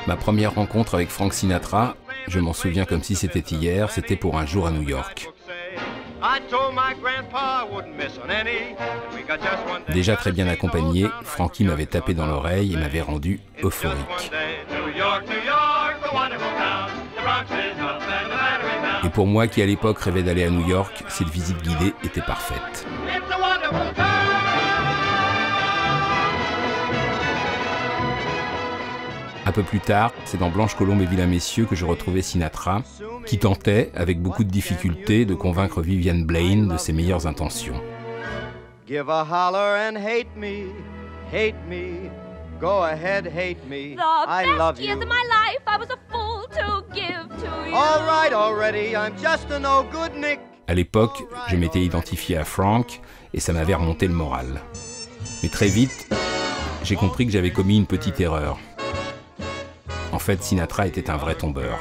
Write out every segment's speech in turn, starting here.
Ma première rencontre avec Frank Sinatra, je m'en souviens comme si c'était hier, c'était pour un jour à New York. Déjà très bien accompagné, Frankie m'avait tapé dans l'oreille et m'avait rendu euphorique. Et pour moi qui à l'époque rêvais d'aller à New York, cette visite guidée était parfaite. Un peu plus tard, c'est dans Blanche Colombe et Vilain Messieurs que je retrouvais Sinatra, qui tentait, avec beaucoup de difficultés, de convaincre Vivian Blaine de ses meilleures intentions. Give a holler and hate me, go ahead, hate me. I love you. The best years of my life, I was a fool to give to you. All right already, I'm just a no good Nick. À l'époque, je m'étais identifié à Frank et ça m'avait remonté le moral. Mais très vite, j'ai compris que j'avais commis une petite erreur. En fait, Sinatra était un vrai tombeur.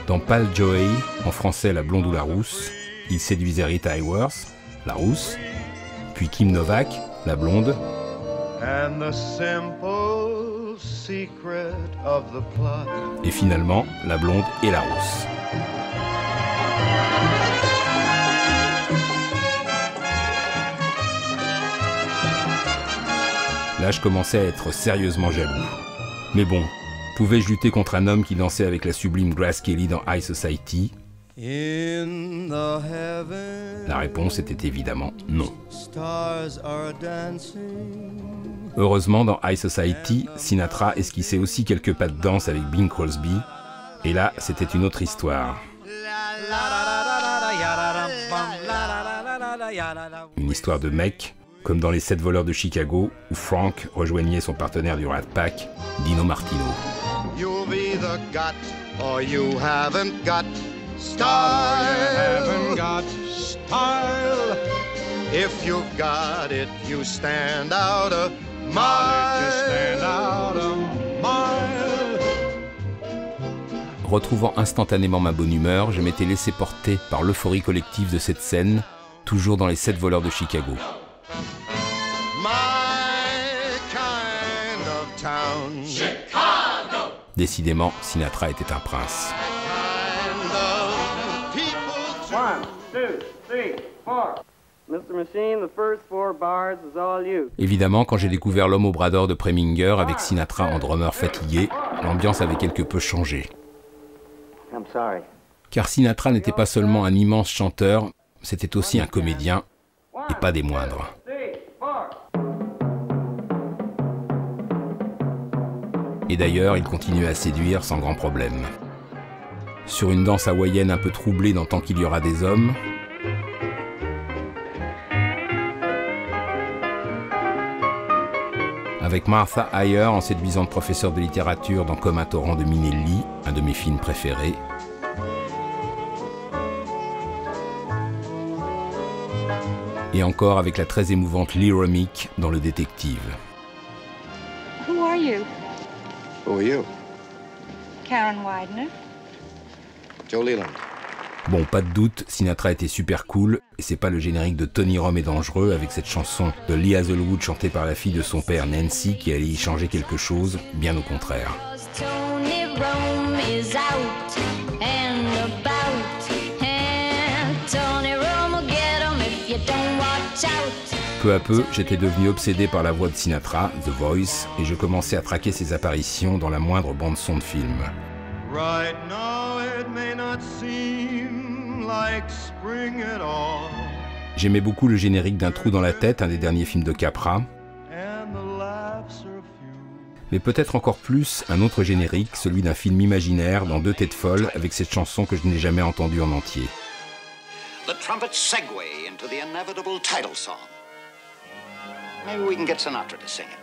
Dans Pal Joey, en français La Blonde ou la Rousse, il séduisait Rita Hayworth, la rousse, puis Kim Novak, la blonde, et finalement la blonde et la rousse. Là, je commençais à être sérieusement jaloux. Mais bon, pouvais-je lutter contre un homme qui dansait avec la sublime Grace Kelly dans High Society? La réponse était évidemment non. Heureusement, dans High Society, Sinatra esquissait aussi quelques pas de danse avec Bing Crosby. Et là, c'était une autre histoire. Une histoire de mec, comme dans Les 7 voleurs de Chicago, où Frank rejoignait son partenaire du Rat Pack, Dino Martino. You've either got or you haven't got style. You haven't got style. If you've got it, you stand out a mile. You stand out a mile. Retrouvant instantanément ma bonne humeur, je m'étais laissé porter par l'euphorie collective de cette scène, toujours dans Les 7 voleurs de Chicago. Décidément, Sinatra était un prince. Évidemment, quand j'ai découvert L'homme au bras d'or de Preminger avec Sinatra en drummer fatigué, l'ambiance avait quelque peu changé. Car Sinatra n'était pas seulement un immense chanteur, c'était aussi un comédien, et pas des moindres. Et d'ailleurs, il continuait à séduire sans grand problème. Sur une danse hawaïenne un peu troublée dans Tant qu'il y aura des hommes, avec Martha Ayer en séduisante professeure de littérature dans Comme un torrent de Minelli, un de mes films préférés, et encore avec la très émouvante Lee Remick dans Le Détective. Who are you? Who are you? Karen Widener. Joe Leland. Bon, pas de doute, Sinatra était super cool, et c'est pas le générique de Tony Rome est dangereux avec cette chanson de Lee Hazelwood chantée par la fille de son père Nancy qui allait y changer quelque chose, bien au contraire. Tony Rome is out and about, and Tony Rome will get 'em if you don't watch out. Peu à peu, j'étais devenu obsédé par la voix de Sinatra, The Voice, et je commençais à traquer ses apparitions dans la moindre bande-son de film. Right now it may not seem like spring at all. J'aimais beaucoup le générique d'Un trou dans la tête, un des derniers films de Capra, And the laughs are few. mais peut-être encore plus un autre générique, celui d'un film imaginaire dans Deux têtes folles, avec cette chanson que je n'ai jamais entendue en entier. The trumpets segue into the inevitable title song. Maybe we can get Sinatra to sing it.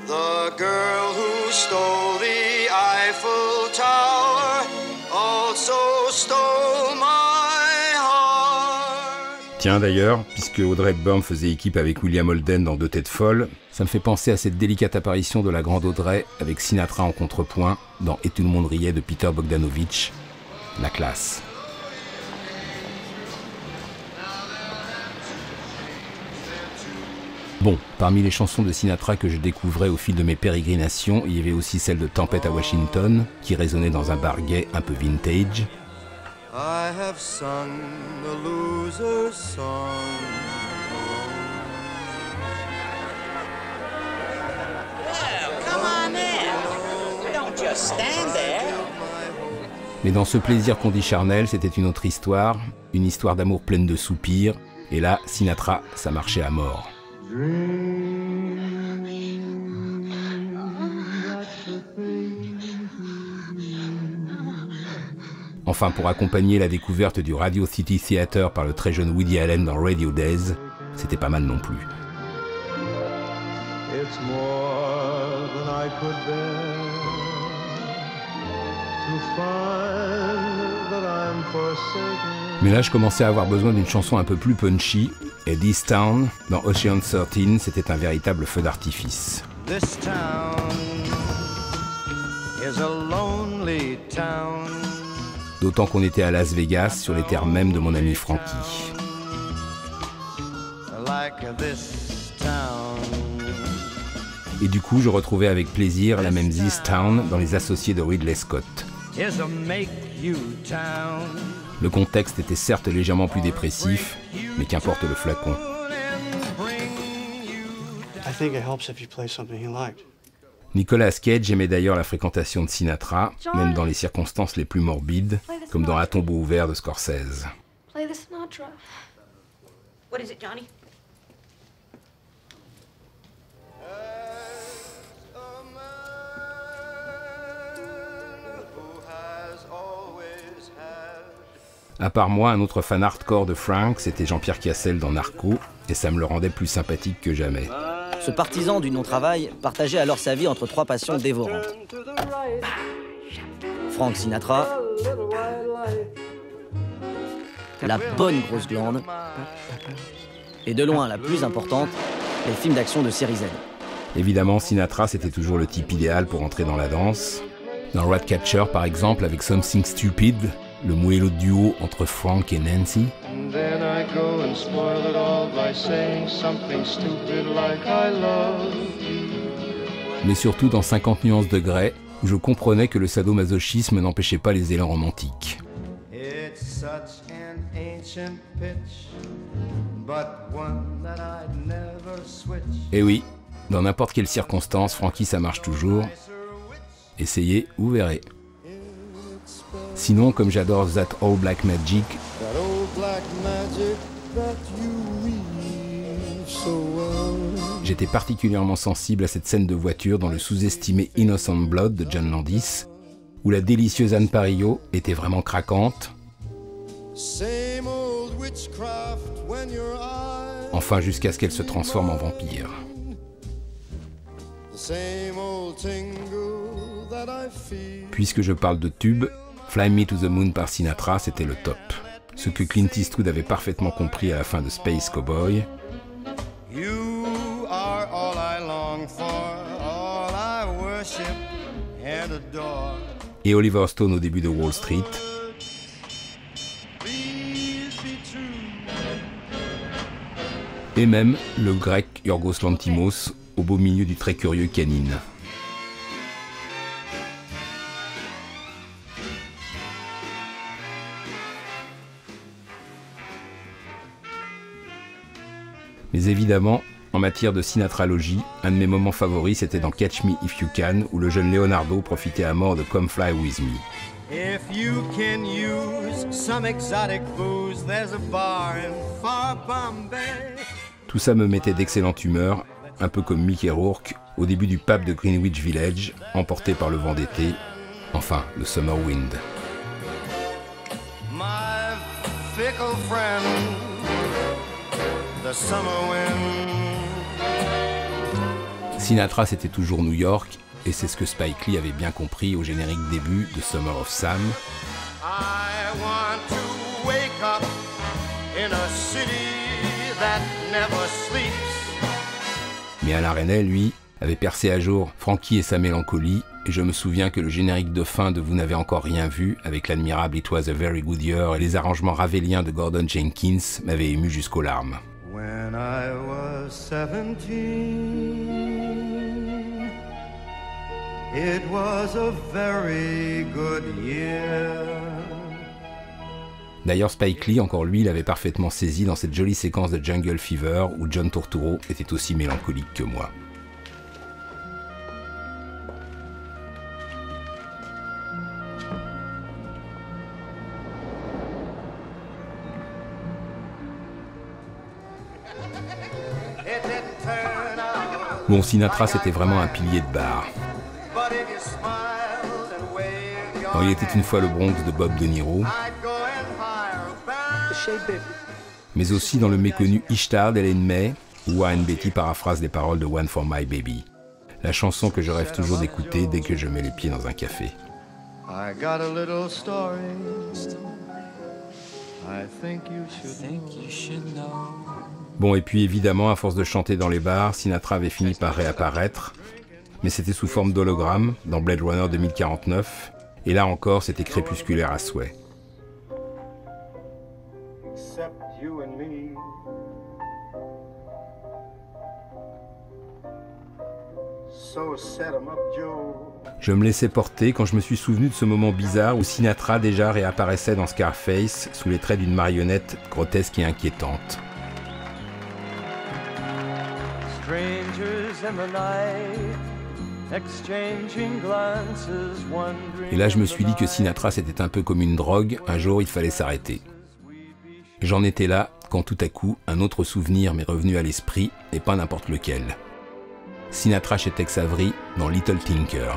The girl who stole the Eiffel Tower also stole my heart. Tiens d'ailleurs, puisque Audrey Hepburn faisait équipe avec William Holden dans Deux têtes folles, ça me fait penser à cette délicate apparition de la grande Audrey avec Sinatra en contrepoint dans Et tout le monde riait de Peter Bogdanovich, la classe. Bon, parmi les chansons de Sinatra que je découvrais au fil de mes pérégrinations, il y avait aussi celle de Tempête à Washington, qui résonnait dans un bar gay un peu vintage. I have sung the loser's song. Come on in. Don't just stand there. Mais dans ce plaisir qu'on dit charnel, c'était une autre histoire, une histoire d'amour pleine de soupirs. Et là, Sinatra, ça marchait à mort. Enfin, pour accompagner la découverte du Radio City Theatre par le très jeune Woody Allen dans Radio Days, c'était pas mal non plus. It's more than I could bear to find that I'm forsaken. Mais là, je commençais à avoir besoin d'une chanson un peu plus punchy, et This Town, dans Ocean 13, c'était un véritable feu d'artifice. This town is a lonely town. D'autant qu'on était à Las Vegas, sur les terres mêmes de mon ami Frankie. Like this town. Et du coup, je retrouvais avec plaisir la même This Town dans Les Associés de Ridley Scott. Is a make you town. Le contexte était certes légèrement plus dépressif, mais qu'importe le flacon. I think it helps if you play something he liked. Nicolas Cage aimait d'ailleurs la fréquentation de Sinatra, même dans les circonstances les plus morbides, comme dans À tombeau ouvert de Scorsese. Play the Sinatra. What is it, Johnny? À part moi, un autre fan hardcore de Frank, c'était Jean-Pierre Cassel dans Narco, et ça me le rendait plus sympathique que jamais. Ce partisan du non-travail partageait alors sa vie entre trois passions dévorantes. Frank Sinatra, la bonne grosse glande, et de loin la plus importante, les films d'action de série Z. Évidemment, Sinatra, c'était toujours le type idéal pour entrer dans la danse. Dans Ratcatcher, par exemple, avec Something Stupid, le moello duo entre Frank et Nancy. Then I go and spoil it all by saying something stupid like I love you. Mais surtout dans 50 nuances de Grey, où je comprenais que le sadomasochisme n'empêchait pas les élans romantiques. It's such an ancient pitch, but one that I'd never switch. Et oui, dans n'importe quelle circonstance, Frankie, ça marche toujours. Essayez, vous verrez. Sinon, comme j'adore That Old Black Magic, That old black magic that you weave so well. j'étais particulièrement sensible à cette scène de voiture dans le sous-estimé Innocent Blood de John Landis, où la délicieuse Anne Parillo était vraiment craquante. Same old witchcraft when your eyes. Enfin jusqu'à ce qu'elle se transforme en vampire. The same old tingle that I feel. Puisque je parle de tube, Fly Me to the Moon par Sinatra, c'était le top. Ce que Clint Eastwood avait parfaitement compris à la fin de Space Cowboy. You are all I long for, all I worship and adore. Et Oliver Stone au début de Wall Street. Please be true. Et même le grec Yorgos Lanthimos au beau milieu du très curieux Canine. Mais évidemment, en matière de Sinatralogie, un de mes moments favoris c'était dans Catch Me If You Can, où le jeune Leonardo profitait à mort de Come Fly With Me. If you can use some exotic booze, there's a bar in far Bombay. Tout ça me mettait d'excellente humeur, un peu comme Mickey Rourke au début du pub de Greenwich Village, emporté par le vent d'été, enfin le Summer Wind. My fickle friend, the summer wind. Sinatra c'était toujours New York, et c'est ce que Spike Lee avait bien compris au générique début de Summer of Sam. I want to wake up in a city that never sleeps. Mais Alain Resnais, lui, avait percé à jour Frankie et sa mélancolie, et je me souviens que le générique de fin de Vous n'avez encore rien vu, avec l'admirable It Was a Very Good Year et les arrangements ravéliens de Gordon Jenkins, m'avait ému jusqu'aux larmes. When I was was 17. It was a very good year. D'ailleurs, Spike Lee, encore lui, l'avait parfaitement saisi dans cette jolie séquence de Jungle Fever où John Turturro était aussi mélancolique que moi. Bon, Sinatra, c'était vraiment un pilier de bar. Alors, il était une fois le Bronx de Bob De Niro, mais aussi dans le méconnu Ishtar d'Ellen May, où Warren Beatty paraphrase les paroles de One for My Baby, la chanson que je rêve toujours d'écouter dès que je mets les pieds dans un café. I got a little story I think you should know. Bon, et puis évidemment, à force de chanter dans les bars, Sinatra avait fini par réapparaître, mais c'était sous forme d'hologramme dans Blade Runner 2049, et là encore, c'était crépusculaire à souhait. Except you and me. So set 'em up, Joe. Je me laissais porter quand je me suis souvenu de ce moment bizarre où Sinatra déjà réapparaissait dans Scarface sous les traits d'une marionnette grotesque et inquiétante. Et là, je me suis dit que Sinatra, c'était un peu comme une drogue, un jour il fallait s'arrêter. J'en étais là quand tout à coup, un autre souvenir m'est revenu à l'esprit, et pas n'importe lequel. Sinatra chez Tex Avery dans Little Tinker.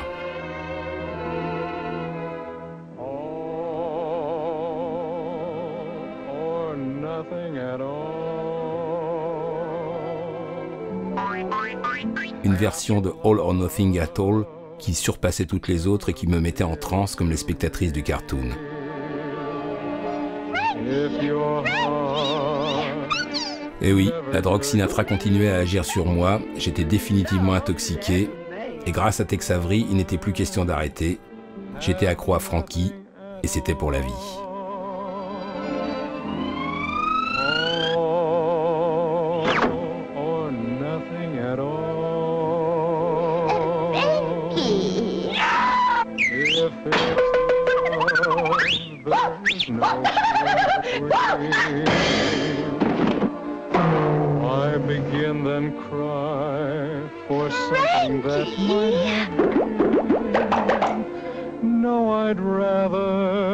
Une version de All or Nothing at All qui surpassait toutes les autres et qui me mettait en transe comme les spectatrices du cartoon. Et oui, la drogue Sinatra continuait à agir sur moi, j'étais définitivement intoxiqué, et grâce à Tex Avery, il n'était plus question d'arrêter. J'étais accro à Frankie, et c'était pour la vie. I begin then cry for something that might happen. No, I'd rather